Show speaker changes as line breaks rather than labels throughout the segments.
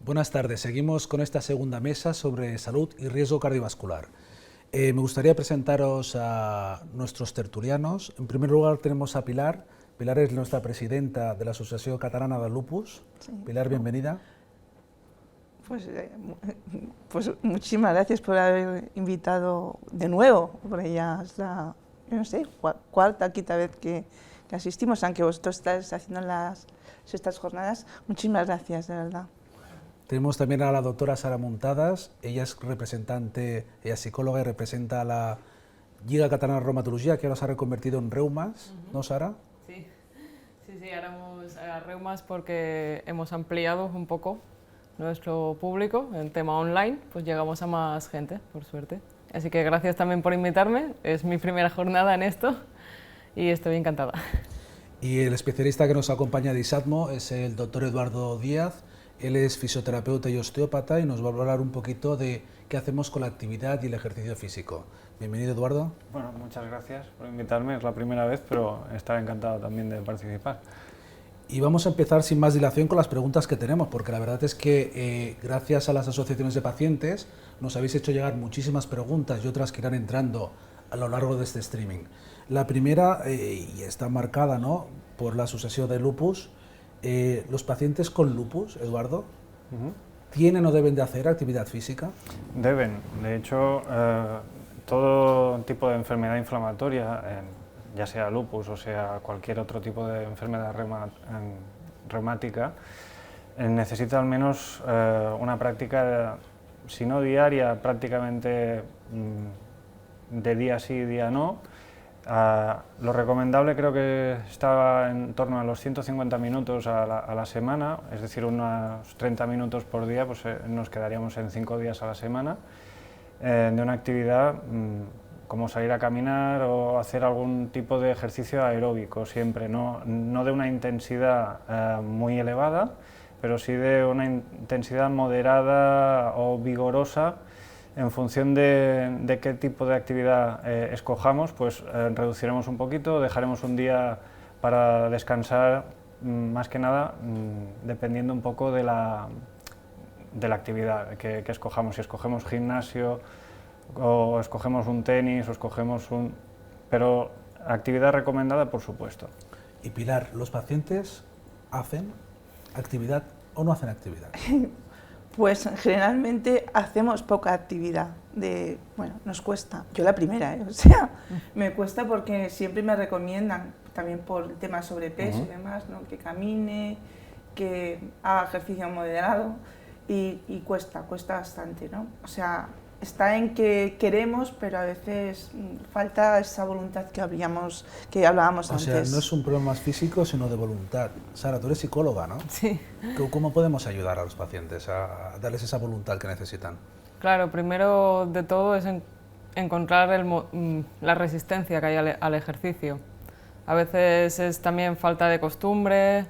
Buenas tardes. Seguimos con esta segunda mesa sobre salud y riesgo cardiovascular. Me gustaría presentaros a nuestros tertulianos. En primer lugar tenemos a Pilar. Pilar es nuestra presidenta de la Asociación Catalana de Lupus. Sí. Pilar, bienvenida.
Pues muchísimas gracias por haber invitado de nuevo, porque ya es la, yo no sé, cuarta, quinta vez que asistimos, aunque vosotros estáis haciendo estas jornadas. Muchísimas gracias, de verdad.
Tenemos también a la doctora Sara Muntadas. Ella es ella es psicóloga y representa a la Lliga Catalana de Reumatología, que ahora se ha reconvertido en Reumas, ¿no, Sara?
Sí, ahora hemos Reumas porque hemos ampliado un poco nuestro público en tema online, pues llegamos a más gente, por suerte. Así que gracias también por invitarme, es mi primera jornada en esto y estoy encantada.
Y el especialista que nos acompaña de ISATMO es el doctor Eduardo Díaz. Él es fisioterapeuta y osteópata y nos va a hablar un poquito de qué hacemos con la actividad y el ejercicio físico. Bienvenido, Eduardo.
Bueno, muchas gracias por invitarme, es la primera vez, pero estaré encantado también de participar.
Y vamos a empezar sin más dilación con las preguntas que tenemos, porque la verdad es que gracias a las asociaciones de pacientes nos habéis hecho llegar muchísimas preguntas y otras que irán entrando a lo largo de este streaming. La primera, y está marcada, ¿no?, por la Asociación de Lupus. ¿Los pacientes con lupus, Eduardo, tienen o deben de hacer actividad física?
Deben. De hecho, todo tipo de enfermedad inflamatoria, ya sea lupus o sea cualquier otro tipo de enfermedad reumática, necesita al menos una práctica, si no diaria, prácticamente de día sí, día no. Lo recomendable creo que está en torno a los 150 minutos a la semana, es decir, unos 30 minutos por día, pues nos quedaríamos en 5 días a la semana, de una actividad como salir a caminar o hacer algún tipo de ejercicio aeróbico siempre, no de una intensidad muy elevada, pero sí de una intensidad moderada o vigorosa. En función de qué tipo de actividad escojamos, pues reduciremos un poquito, dejaremos un día para descansar, más que nada dependiendo un poco de la actividad que escojamos. Si escogemos gimnasio o escogemos un tenis o escogemos un... pero actividad recomendada, por supuesto.
Y Pilar, ¿los pacientes hacen actividad o no hacen actividad?
Pues generalmente hacemos poca actividad, bueno, nos cuesta, yo la primera, o sea, me cuesta porque siempre me recomiendan, también por el tema sobrepeso y demás, ¿no?, que camine, que haga ejercicio moderado y cuesta bastante, ¿no? O sea, está en que queremos, pero a veces falta esa voluntad que hablábamos antes.
O sea, no es un problema más físico, sino de voluntad. Sara, tú eres psicóloga, ¿no?
Sí.
¿Cómo podemos ayudar a los pacientes a darles esa voluntad que necesitan?
Claro, primero de todo es encontrar la resistencia que hay al ejercicio. A veces es también falta de costumbre,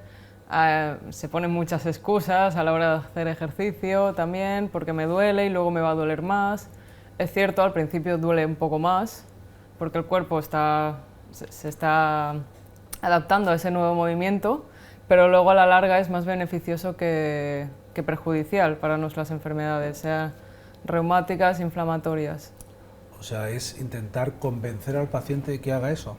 se ponen muchas excusas a la hora de hacer ejercicio también, porque me duele y luego me va a doler más. Es cierto, al principio duele un poco más, porque el cuerpo se está adaptando a ese nuevo movimiento, pero luego a la larga es más beneficioso que perjudicial para nuestras enfermedades, sean reumáticas, inflamatorias.
O sea, es intentar convencer al paciente de que haga eso.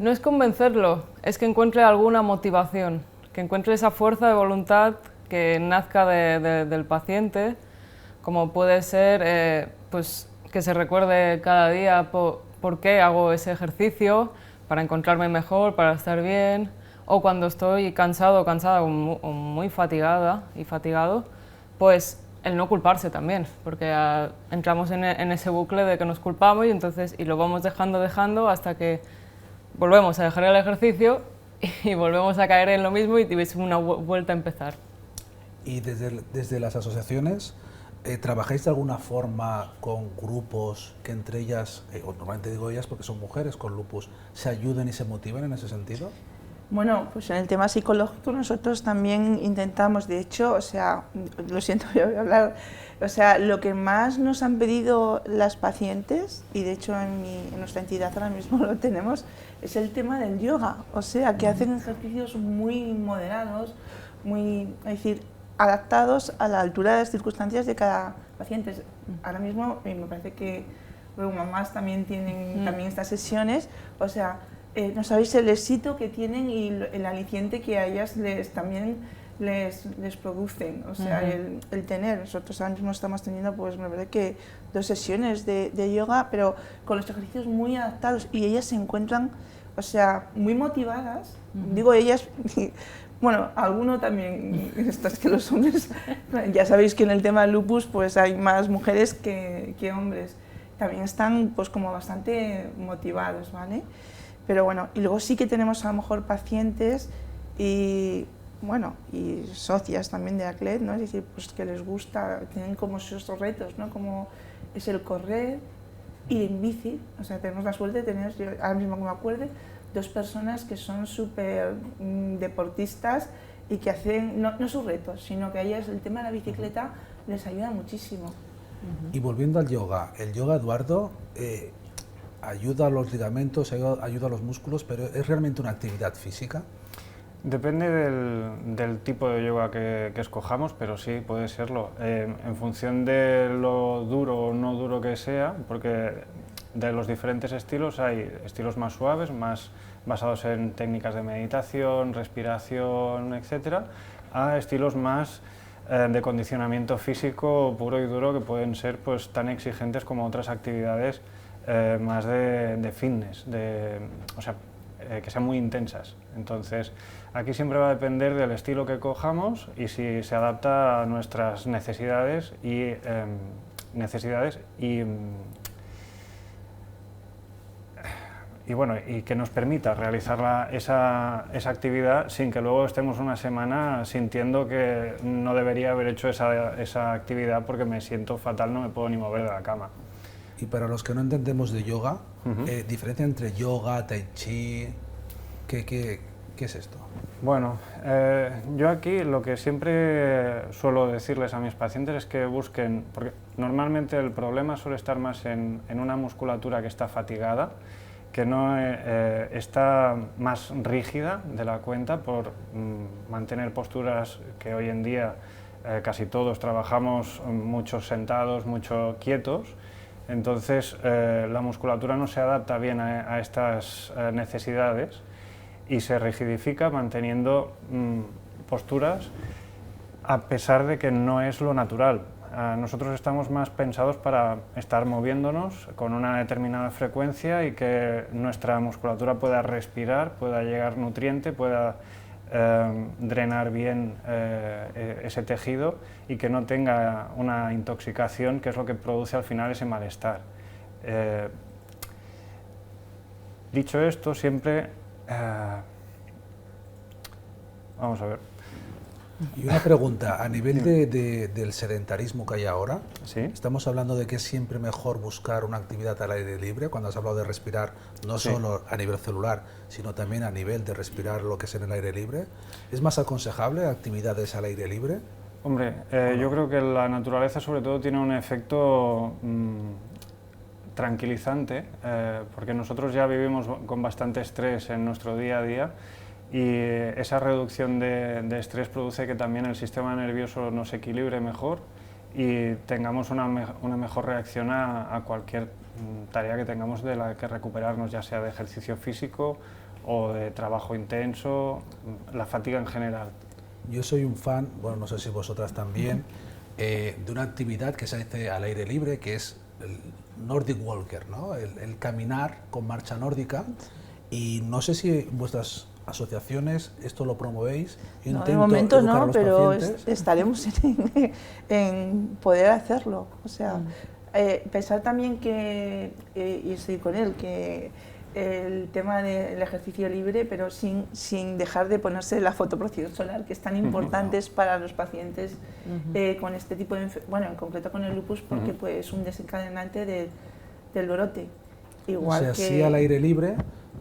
No es convencerlo, es que encuentre alguna motivación, que encuentre esa fuerza de voluntad que nazca del paciente, como puede ser pues que se recuerde cada día por qué hago ese ejercicio, para encontrarme mejor, para estar bien, o cuando estoy cansado o cansada o muy fatigada y fatigado, pues el no culparse también, porque entramos en ese bucle de que nos culpamos y lo vamos dejando hasta que volvemos a dejar el ejercicio y volvemos a caer en lo mismo y es una vuelta a empezar.
Y desde las asociaciones, ¿trabajáis de alguna forma con grupos que entre ellas, o normalmente digo ellas porque son mujeres con lupus, se ayuden y se motiven en ese sentido?
Bueno, pues en el tema psicológico nosotros también intentamos, de hecho, o sea, lo siento, yo voy a hablar, o sea, lo que más nos han pedido las pacientes, y de hecho en nuestra entidad ahora mismo lo tenemos, es el tema del yoga, o sea, que hacen ejercicios muy moderados, es decir, adaptados a la altura de las circunstancias de cada paciente. Ahora mismo me parece que mamás también tienen también estas sesiones, o sea, no sabéis el éxito que tienen y el aliciente que a ellas también les producen, o sea, el tener. Nosotros ahora mismo estamos teniendo, pues me parece que 2 sesiones de yoga, pero con los ejercicios muy adaptados, y ellas se encuentran, o sea, muy motivadas, digo ellas. Bueno, alguno también, estas que los hombres, ya sabéis que en el tema del lupus pues hay más mujeres que hombres, también están pues como bastante motivados, ¿vale? Pero bueno, y luego sí que tenemos a lo mejor pacientes y, bueno, y socias también de ACLED, ¿no? Es decir, pues que les gusta, tienen como sus retos, ¿no? Como es el correr, ir en bici, o sea, tenemos la suerte de tener, yo ahora mismo que me acuerde, 2 personas que son súper deportistas y que hacen, no sus retos, sino que a ellas el tema de la bicicleta les ayuda muchísimo.
Y volviendo al yoga, el yoga, Eduardo, ayuda a los ligamentos, ayuda a los músculos, pero ¿es realmente una actividad física?
Depende del tipo de yoga que escojamos, pero sí, puede serlo. En función de lo duro o no duro que sea, porque de los diferentes estilos hay estilos más suaves, más basados en técnicas de meditación, respiración, etcétera, a estilos más de condicionamiento físico puro y duro, que pueden ser pues tan exigentes como otras actividades más de fitness, o sea, que sean muy intensas. Entonces, aquí siempre va a depender del estilo que cojamos y si se adapta a nuestras necesidades y bueno, y que nos permita realizar esa actividad sin que luego estemos una semana sintiendo que no debería haber hecho esa actividad porque me siento fatal, no me puedo ni mover de la cama.
Y para los que no entendemos de yoga, diferencia entre yoga, tai chi, ¿qué es esto?
Bueno, yo aquí lo que siempre suelo decirles a mis pacientes es que busquen, porque normalmente el problema suele estar más en una musculatura que está fatigada, que no está más rígida de la cuenta por mantener posturas que hoy en día casi todos trabajamos, muchos sentados, muchos quietos. Entonces la musculatura no se adapta bien a estas necesidades y se rigidifica manteniendo posturas a pesar de que no es lo natural. Nosotros estamos más pensados para estar moviéndonos con una determinada frecuencia y que nuestra musculatura pueda respirar, pueda llegar nutriente, pueda drenar bien ese tejido y que no tenga una intoxicación, que es lo que produce al final ese malestar. Dicho esto, siempre... vamos a ver.
Y una pregunta, a nivel del sedentarismo que hay ahora,
¿sí?
Estamos hablando de que es siempre mejor buscar una actividad al aire libre, cuando has hablado de respirar no
sí.
solo a nivel celular, sino también a nivel de respirar lo que es en el aire libre. ¿Es más aconsejable actividades al aire libre?
Hombre, yo creo que la naturaleza sobre todo tiene un efecto tranquilizante, porque nosotros ya vivimos con bastante estrés en nuestro día a día, y esa reducción de estrés produce que también el sistema nervioso nos equilibre mejor y tengamos una mejor reacción a cualquier tarea que tengamos de la que recuperarnos, ya sea de ejercicio físico o de trabajo intenso, la fatiga en general.
Yo soy un fan, bueno, no sé si vosotras también, de una actividad que se hace al aire libre, que es el Nordic Walker, ¿no? El caminar con marcha nórdica, y no sé si vuestras asociaciones esto lo promovéis.
No, de momento no, pero estaremos en poder hacerlo. O sea, pensar también que, y estoy con él, que el tema del ejercicio libre, pero sin dejar de ponerse la fotoprotección solar, que es tan importante para los pacientes con este tipo de bueno, en concreto con el lupus, porque pues, es un desencadenante del brote. Igual
o sea,
que,
sí al aire libre,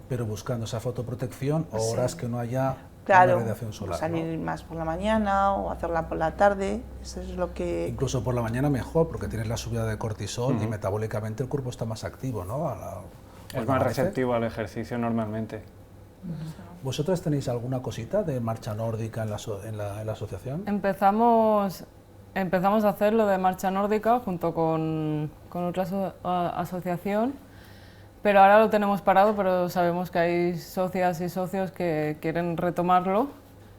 pero buscando esa fotoprotección o horas que no haya
claro,
una radiación solar.
Salir
¿no?
más por la mañana o hacerla por la tarde, eso es lo que...
Incluso por la mañana mejor, porque tienes la subida de cortisol y metabólicamente el cuerpo está más activo, ¿no?
Es más receptivo al ejercicio normalmente.
¿Vosotras tenéis alguna cosita de marcha nórdica en la asociación?
Empezamos a hacer lo de marcha nórdica junto con otra asociación, pero ahora lo tenemos parado, pero sabemos que hay socias y socios que quieren retomarlo,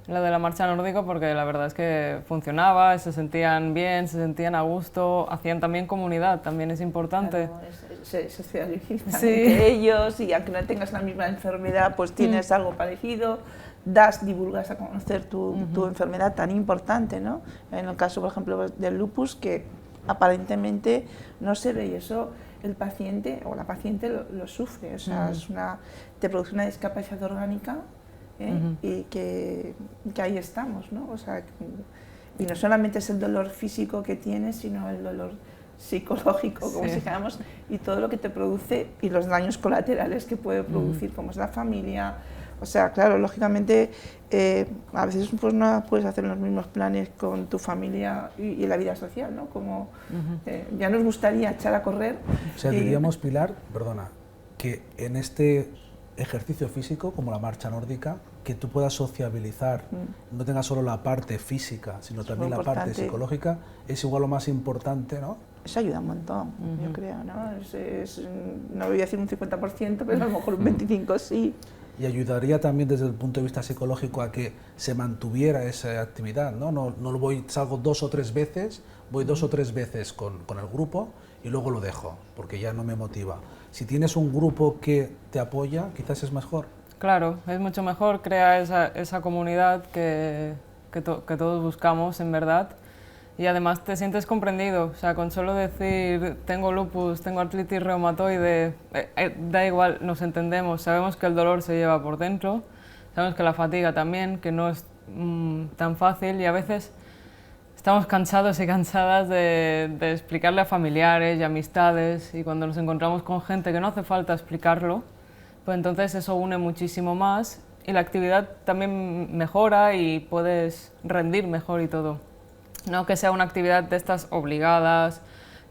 lo de la marcha nórdica, porque la verdad es que funcionaba, se sentían bien, se sentían a gusto, hacían también comunidad, también es importante.
Claro, se socializan
Sí.
entre ellos, y aunque no tengas la misma enfermedad, pues tienes algo parecido, divulgas a conocer tu enfermedad tan importante, ¿no? En el caso, por ejemplo, del lupus, que aparentemente no se ve, y eso el paciente o la paciente lo sufre, o sea, te produce una discapacidad orgánica, y que ahí estamos, ¿no? O sea, y no solamente es el dolor físico que tienes, sino el dolor psicológico, como si dijéramos, y todo lo que te produce, y los daños colaterales que puede producir, como es la familia. O sea, claro, lógicamente, a veces pues no puedes hacer los mismos planes con tu familia y la vida social, ¿no? Como ya nos gustaría echar a correr.
O sea, diríamos, Pilar, perdona, que en este ejercicio físico, como la marcha nórdica, que tú puedas sociabilizar, no tengas solo la parte física, sino también la parte psicológica, es igual lo más importante, ¿no?
Eso ayuda un montón, yo creo, ¿no? No voy a decir un 50%, pero a lo mejor un 25% sí.
Y ayudaría también desde el punto de vista psicológico a que se mantuviera esa actividad, ¿no? No salgo 2 o 3 veces, voy 2 o 3 veces con el grupo y luego lo dejo, porque ya no me motiva. Si tienes un grupo que te apoya, quizás es mejor.
Claro, es mucho mejor, crea esa comunidad que todos buscamos, en verdad, y además te sientes comprendido, o sea, con solo decir tengo lupus, tengo artritis reumatoide, da igual, nos entendemos, sabemos que el dolor se lleva por dentro, sabemos que la fatiga también, que no es tan fácil, y a veces estamos cansados y cansadas de explicarle a familiares y amistades, y cuando nos encontramos con gente que no hace falta explicarlo, pues entonces eso une muchísimo más y la actividad también mejora y puedes rendir mejor y todo. No que sea una actividad de estas obligadas,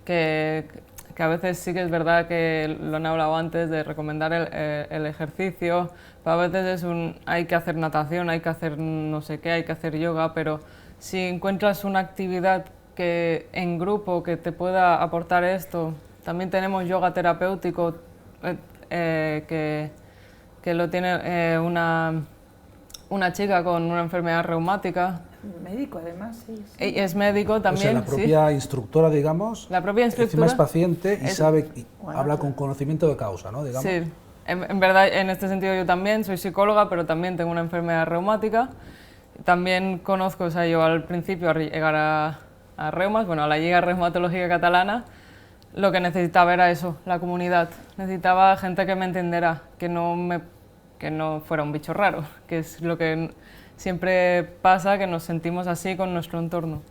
que a veces sí que es verdad que lo han hablado antes de recomendar el ejercicio, pero a veces hay que hacer natación, hay que hacer no sé qué, hay que hacer yoga, pero si encuentras una actividad en grupo que te pueda aportar esto, también tenemos yoga terapéutico, que lo tiene una chica con una enfermedad reumática.
Médico, además, sí.
Es médico también.
O sea, la propia instructora, digamos,
la propia instructora,
encima es paciente y sabe, habla con conocimiento de causa, ¿no? Digamos.
Sí, en verdad, en este sentido yo también soy psicóloga, pero también tengo una enfermedad reumática. También conozco, o sea, yo al principio al llegar a Reumas, bueno, a la Lliga Reumatológica Catalana, lo que necesitaba era eso, la comunidad. Necesitaba gente que me entendiera, que no fuera un bicho raro, que es lo que siempre pasa, que nos sentimos así con nuestro entorno.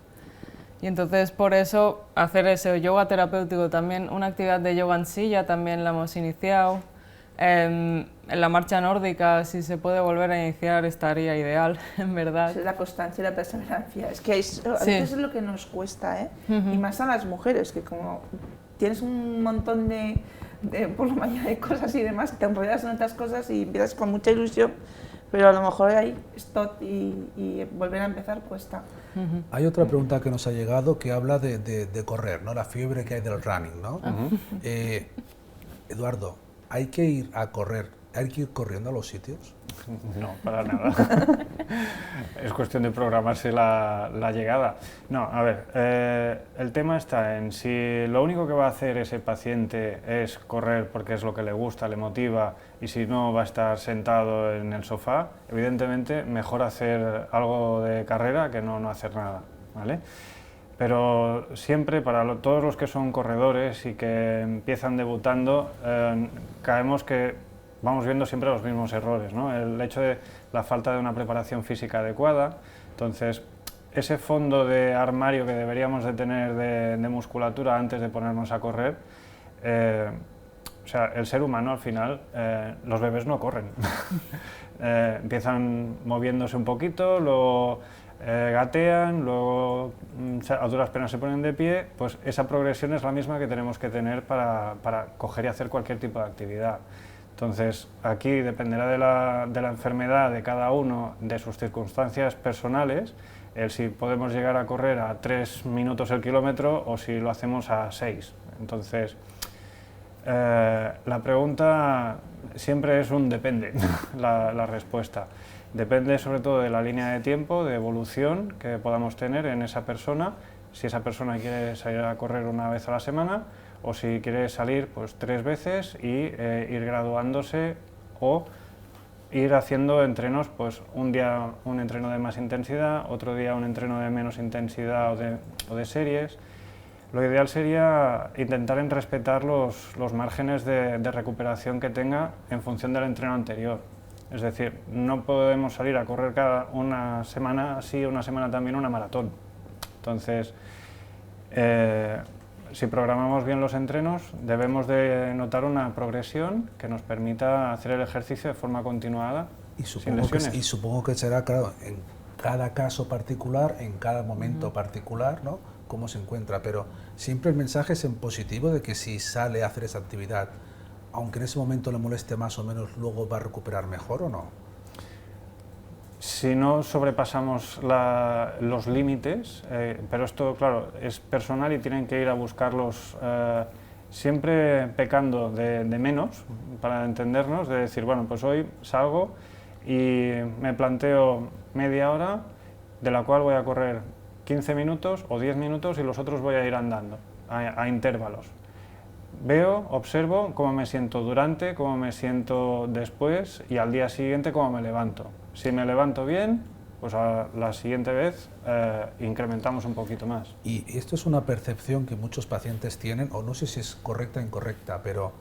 Y entonces por eso hacer ese yoga terapéutico también, una actividad de yoga en silla también la hemos iniciado. En la marcha nórdica, si se puede volver a iniciar, estaría ideal, en verdad.
La constancia y la perseverancia. Es que a veces es lo que nos cuesta, ¿eh? Y más a las mujeres, que como tienes un montón por la mañana de cosas y demás, te enredas en otras cosas y empiezas con mucha ilusión, pero a lo mejor ahí stop y volver a empezar cuesta.
Hay otra pregunta que nos ha llegado que habla de correr, ¿no? La fiebre que hay del running, ¿no? Eduardo, ¿hay que ir a correr? ¿Hay que ir corriendo a los sitios?
No, para nada. Es cuestión de programarse la llegada. No, a ver, el tema está en si lo único que va a hacer ese paciente es correr porque es lo que le gusta, le motiva, y si no va a estar sentado en el sofá, evidentemente mejor hacer algo de carrera que no hacer nada, ¿vale? Pero siempre para todos los que son corredores y que empiezan debutando, caemos que vamos viendo siempre los mismos errores, ¿no? El hecho de la falta de una preparación física adecuada. Entonces, ese fondo de armario que deberíamos de tener de musculatura antes de ponernos a correr, o sea, el ser humano al final, los bebés no corren. Empiezan moviéndose un poquito, luego gatean, luego a duras penas se ponen de pie, pues esa progresión es la misma que tenemos que tener para coger y hacer cualquier tipo de actividad. Entonces, aquí dependerá de la enfermedad de cada uno, de sus circunstancias personales, el si podemos llegar a correr a 3 minutos el kilómetro o si lo hacemos a 6. Entonces, la pregunta siempre es un depende, la respuesta. Depende sobre todo de la línea de tiempo, de evolución que podamos tener en esa persona, si esa persona quiere salir a correr una vez a la semana o si quiere salir pues 3 veces y ir graduándose o ir haciendo entrenos, pues un día un entreno de más intensidad, otro día un entreno de menos intensidad o de series. Lo ideal sería intentar respetar los márgenes de recuperación que tenga en función del entreno anterior. Es decir, no podemos salir a correr cada una semana así, una semana también una maratón. Entonces, si programamos bien los entrenos, debemos de notar una progresión que nos permita hacer el ejercicio de forma continuada, sin lesiones.
Y supongo que será, claro, en cada caso particular, en cada momento particular, ¿no?, cómo se encuentra, pero siempre el mensaje es en positivo de que si sale a hacer esa actividad, aunque en ese momento le moleste más o menos, luego va a recuperar mejor, ¿o no?
Si no sobrepasamos los límites, pero esto, claro, es personal y tienen que ir a buscarlos siempre pecando de menos, para entendernos, de decir, bueno, pues hoy salgo y me planteo media hora, de la cual voy a correr 15 minutos o 10 minutos y los otros voy a ir andando a intervalos. Veo, observo cómo me siento durante, cómo me siento después y al día siguiente cómo me levanto. Si me levanto bien, pues a la siguiente vez incrementamos un poquito más.
Y esto es una percepción que muchos pacientes tienen, o no sé si es correcta o incorrecta, pero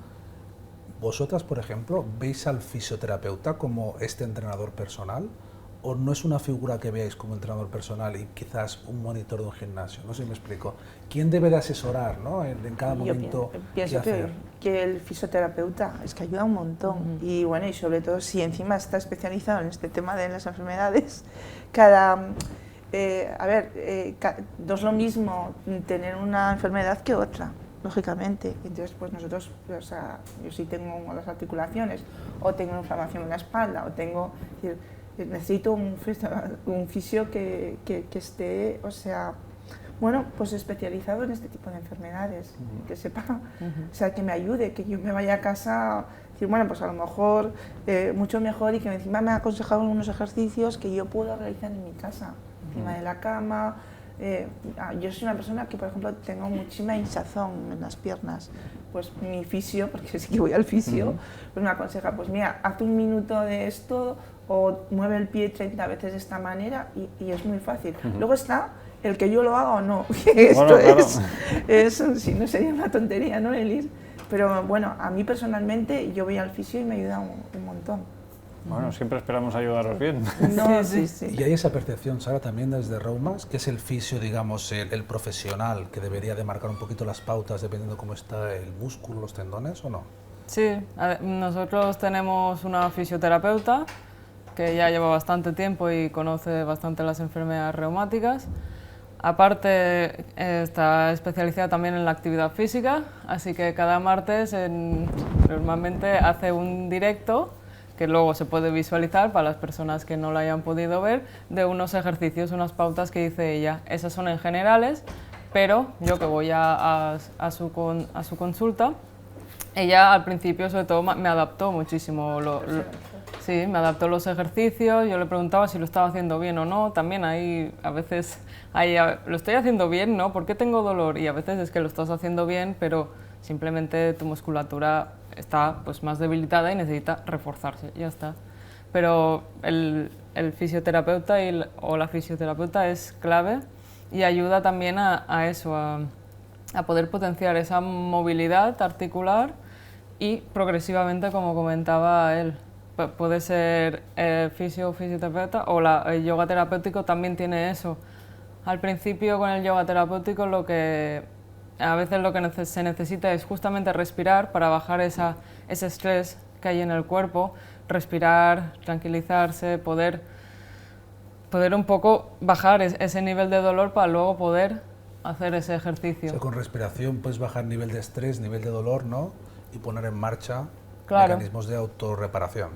vosotras, por ejemplo, ¿veis al fisioterapeuta como este entrenador personal? ¿O no es una figura que veáis como entrenador personal y quizás un monitor de un gimnasio? No sé si me explico. ¿Quién debe de asesorar, ¿no?, en cada momento?
Yo pienso que el fisioterapeuta es que ayuda un montón. Y bueno, y sobre todo si encima está especializado en este tema de las enfermedades, no es lo mismo tener una enfermedad que otra, lógicamente. Entonces, pues nosotros, o sea, yo sí tengo las articulaciones, o tengo una inflamación en la espalda, o tengo... necesito un fisio que esté, o sea, bueno, pues especializado en este tipo de enfermedades, que sepa, o sea, que me ayude, que yo me vaya a casa, decir, bueno, pues a lo mejor mucho mejor, y que encima me ha aconsejado unos ejercicios que yo puedo realizar en mi casa, encima de la cama. Yo soy una persona que, por ejemplo, tengo muchísima hinchazón en las piernas. Pues mi fisio, porque sí que voy al fisio, pues me aconseja, pues mira, haz un minuto de esto o mueve el pie 30 veces de esta manera y es muy fácil. Luego está el que yo lo haga o no. Esto bueno, claro. Si no sería una tontería, ¿no, el ir? Pero bueno, a mí personalmente yo voy al fisio y me ayuda un montón.
Bueno, siempre esperamos ayudaros bien.
No, sí.
Y hay esa percepción, Sara, también desde Reumas, que es el fisio, digamos, el profesional que debería de marcar un poquito las pautas dependiendo cómo está el músculo, los tendones, ¿o no?
Sí, nosotros tenemos una fisioterapeuta que ya lleva bastante tiempo y conoce bastante las enfermedades reumáticas. Aparte, está especializada también en la actividad física, así que cada martes normalmente hace un directo que luego se puede visualizar para las personas que no lo hayan podido ver, de unos ejercicios, unas pautas que dice ella. Esas son en generales, pero yo que voy a su consulta, ella al principio sobre todo me adaptó muchísimo. Sí, me adaptó los ejercicios, yo le preguntaba si lo estaba haciendo bien o no. También hay a veces, lo estoy haciendo bien, ¿no? ¿Por qué tengo dolor? Y a veces es que lo estás haciendo bien, pero simplemente tu musculatura está pues más debilitada y necesita reforzarse, ya está. Pero el fisioterapeuta o la fisioterapeuta es clave y ayuda también a eso, a poder potenciar esa movilidad articular y progresivamente, como comentaba él, puede ser fisioterapeuta o el yoga terapéutico también tiene eso. Al principio con el yoga terapéutico a veces lo que se necesita es justamente respirar para bajar ese estrés que hay en el cuerpo, respirar, tranquilizarse, poder un poco bajar ese nivel de dolor para luego poder hacer ese ejercicio.
O sea, con respiración puedes bajar nivel de estrés, nivel de dolor, ¿no? Y poner en marcha
Claro.
mecanismos de autorreparación.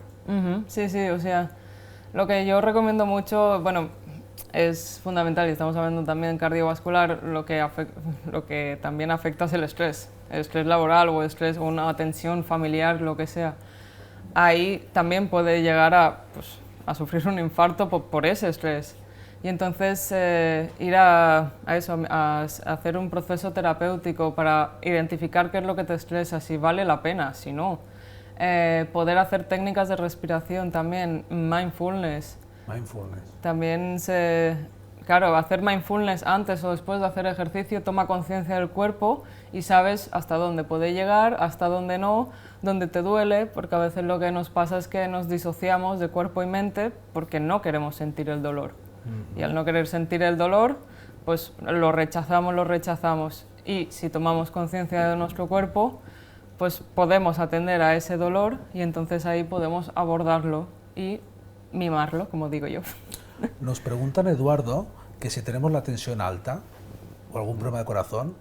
Sí, sí, o sea, lo que yo recomiendo mucho, bueno, es fundamental, y estamos hablando también cardiovascular, lo que también afecta es el estrés laboral o estrés o una tensión familiar, lo que sea. Ahí también puede llegar pues, a sufrir un infarto por ese estrés. Y entonces ir a hacer un proceso terapéutico para identificar qué es lo que te estresa, si vale la pena, si no. Poder hacer técnicas de respiración también, mindfulness. También claro, hacer mindfulness antes o después de hacer ejercicio toma conciencia del cuerpo y sabes hasta dónde puede llegar, hasta dónde no, dónde te duele, porque a veces lo que nos pasa es que nos disociamos de cuerpo y mente porque no queremos sentir el dolor. Y al no querer sentir el dolor, pues lo rechazamos. Y si tomamos conciencia de nuestro cuerpo, pues podemos atender a ese dolor y entonces ahí podemos abordarlo y mimarlo, como digo yo.
Nos preguntan, Eduardo, que si tenemos la tensión alta o algún problema de corazón,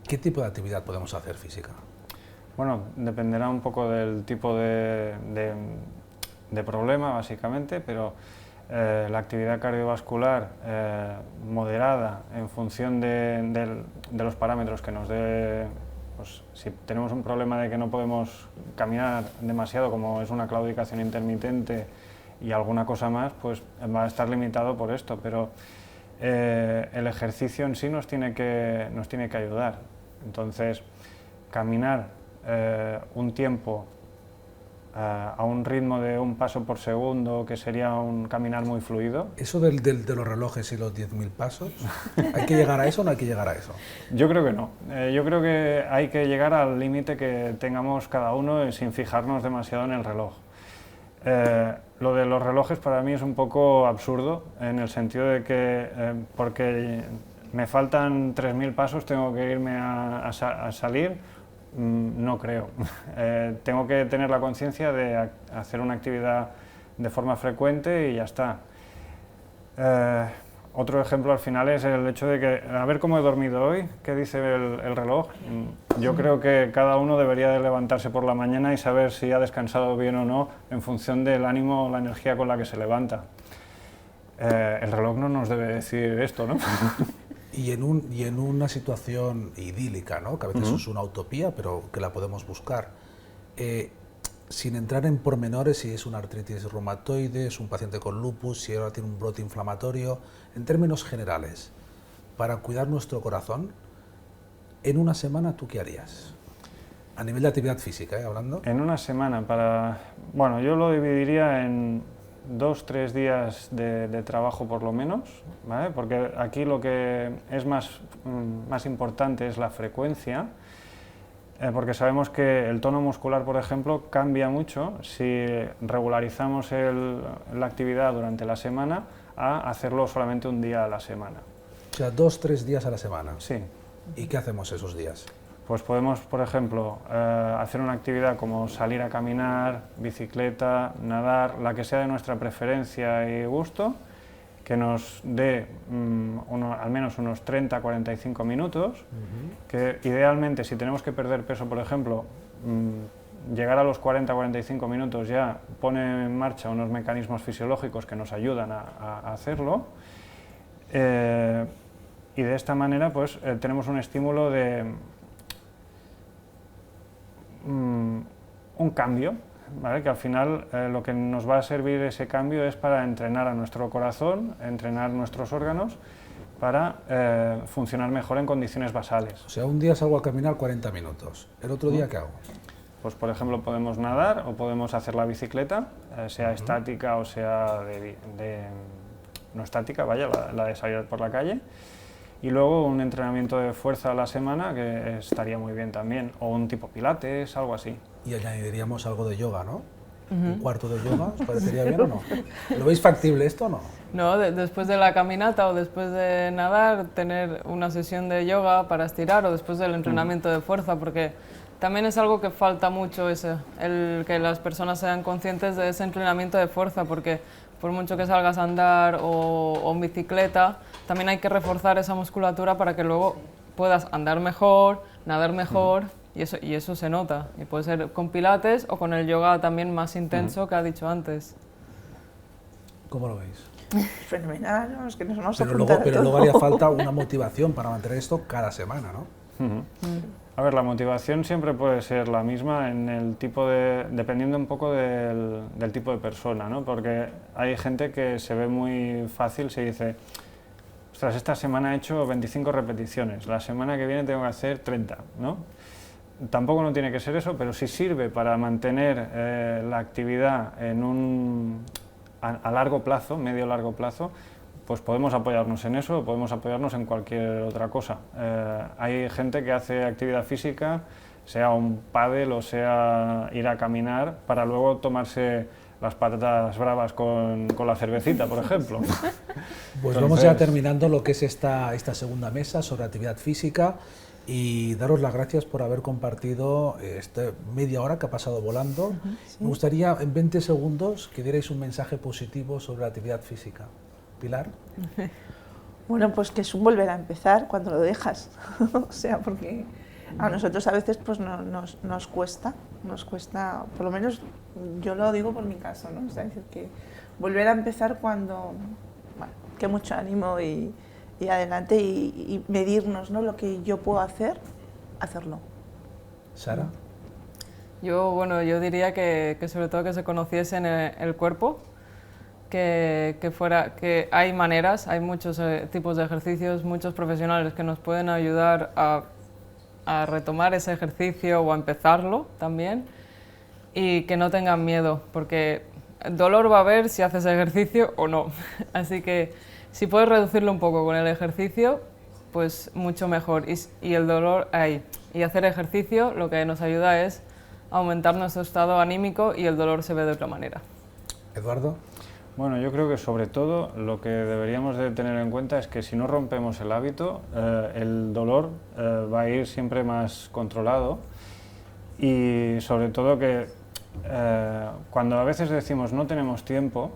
¿qué tipo de actividad podemos hacer física?
Bueno, dependerá un poco del tipo de problema, básicamente, pero la actividad cardiovascular moderada en función de los parámetros que nos dé, pues, si tenemos un problema de que no podemos caminar demasiado, como es una claudicación intermitente y alguna cosa más, pues va a estar limitado por esto, pero el ejercicio en sí nos tiene que ayudar. Entonces, caminar un tiempo a un ritmo de un paso por segundo, que sería un caminar muy fluido.
¿Eso de los relojes y los 10.000 pasos? ¿Hay que llegar a eso o no hay que llegar a eso?
Yo creo que no. Yo creo que hay que llegar al límite que tengamos cada uno sin fijarnos demasiado en el reloj. Lo de los relojes para mí es un poco absurdo, en el sentido de que porque me faltan 3.000 pasos tengo que irme a salir. No creo. Tengo que tener la conciencia de hacer una actividad de forma frecuente y ya está. Otro ejemplo al final es el hecho de que, a ver cómo he dormido hoy, ¿qué dice el reloj? Yo creo que cada uno debería de levantarse por la mañana y saber si ha descansado bien o no en función del ánimo o la energía con la que se levanta. El reloj no nos debe decir esto, ¿no?
Y en una situación idílica, ¿no? Que a veces es una utopía, pero que la podemos buscar, sin entrar en pormenores, si es una artritis reumatoide, es un paciente con lupus, si ahora tiene un brote inflamatorio, en términos generales, para cuidar nuestro corazón, en una semana, ¿tú qué harías? A nivel de actividad física, hablando.
En una semana, bueno, yo lo dividiría en 2-3 días de trabajo por lo menos, ¿vale? Porque aquí lo que es más importante es la frecuencia, porque sabemos que el tono muscular, por ejemplo, cambia mucho si regularizamos la actividad durante la semana a hacerlo solamente un día a la semana.
O sea, 2-3 días a la semana.
Sí.
¿Y qué hacemos esos días?
Pues podemos, por ejemplo, hacer una actividad como salir a caminar, bicicleta, nadar, la que sea de nuestra preferencia y gusto, que nos dé al menos unos 30-45 minutos, que idealmente, si tenemos que perder peso, por ejemplo, llegar a los 40-45 minutos ya pone en marcha unos mecanismos fisiológicos que nos ayudan a hacerlo, y de esta manera pues tenemos un estímulo de un cambio, ¿vale? Que al final lo que nos va a servir ese cambio es para entrenar a nuestro corazón, entrenar nuestros órganos para funcionar mejor en condiciones basales.
O sea, un día salgo a caminar 40 minutos, ¿el otro día qué hago?
Pues por ejemplo podemos nadar o podemos hacer la bicicleta, sea estática o sea no estática, vaya, la de salir por la calle. Y luego un entrenamiento de fuerza a la semana, que estaría muy bien también, o un tipo pilates, algo así.
Y añadiríamos algo de yoga, ¿no? ¿Un cuarto de yoga? ¿Os parecería bien o no? ¿Lo veis factible esto o no?
No, después de la caminata o después de nadar, tener una sesión de yoga para estirar o después del entrenamiento de fuerza, porque también es algo que falta mucho el que las personas sean conscientes de ese entrenamiento de fuerza, porque por mucho que salgas a andar o en bicicleta, también hay que reforzar esa musculatura para que luego puedas andar mejor, nadar mejor y eso se nota. Y puede ser con pilates o con el yoga también más intenso que ha dicho antes.
¿Cómo lo veis?
Fenomenal, ¿no? Es que nos vamos a
Pero
apuntar a
luego
todo.
haría falta una motivación para mantener esto cada semana, ¿no?
A ver, la motivación siempre puede ser la misma en el tipo dependiendo un poco del tipo de persona, ¿no? Porque hay gente que se ve muy fácil, se dice, ostras, esta semana he hecho 25 repeticiones, la semana que viene tengo que hacer 30, ¿no? Tampoco no tiene que ser eso, pero si sirve para mantener la actividad en a largo plazo, medio-largo plazo, pues podemos apoyarnos en eso, podemos apoyarnos en cualquier otra cosa. Hay gente que hace actividad física, sea un pádel o sea ir a caminar, para luego tomarse las patatas bravas con la cervecita, por ejemplo.
Pues vamos ya terminando lo que es esta segunda mesa sobre actividad física y daros las gracias por haber compartido esta media hora que ha pasado volando.
Sí.
Me gustaría en 20 segundos que dierais un mensaje positivo sobre la actividad física. Pilar.
Bueno, pues que es un volver a empezar cuando lo dejas. O sea, porque a nosotros a veces pues nos cuesta, por lo menos yo lo digo por mi caso, ¿no? O sea, es decir, que volver a empezar cuando, bueno, que mucho ánimo y adelante y medirnos, ¿no? Lo que yo puedo hacer, hacerlo.
Sara.
Yo diría que sobre todo que se conociesen el cuerpo, que hay maneras, hay muchos tipos de ejercicios, muchos profesionales que nos pueden ayudar a retomar ese ejercicio o a empezarlo también, y que no tengan miedo, porque dolor va a haber si haces ejercicio o no. Así que si puedes reducirlo un poco con el ejercicio, pues mucho mejor. Y el dolor ahí. Y hacer ejercicio lo que nos ayuda es aumentar nuestro estado anímico y el dolor se ve de otra manera.
Eduardo.
Bueno, yo creo que sobre todo lo que deberíamos de tener en cuenta es que si no rompemos el hábito, el dolor va a ir siempre más controlado, y sobre todo que cuando a veces decimos no tenemos tiempo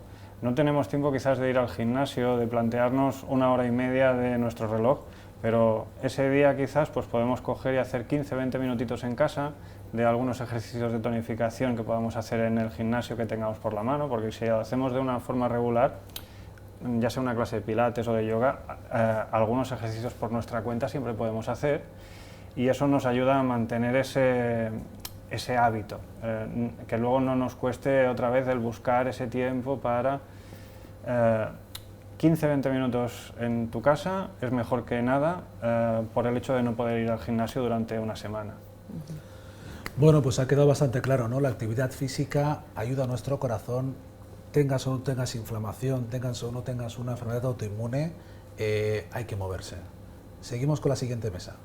quizás de ir al gimnasio, de plantearnos 1 hora y media de nuestro reloj, pero ese día quizás pues podemos coger y hacer 15-20 minutitos en casa de algunos ejercicios de tonificación que podamos hacer en el gimnasio que tengamos por la mano, porque si lo hacemos de una forma regular, ya sea una clase de pilates o de yoga, algunos ejercicios por nuestra cuenta siempre podemos hacer, y eso nos ayuda a mantener ese hábito, que luego no nos cueste otra vez el buscar ese tiempo para 15-20 minutos en tu casa es mejor que nada por el hecho de no poder ir al gimnasio durante una semana.
Bueno, pues ha quedado bastante claro, ¿no? La actividad física ayuda a nuestro corazón, tengas o no tengas inflamación, tengas o no tengas una enfermedad autoinmune, hay que moverse. Seguimos con la siguiente mesa.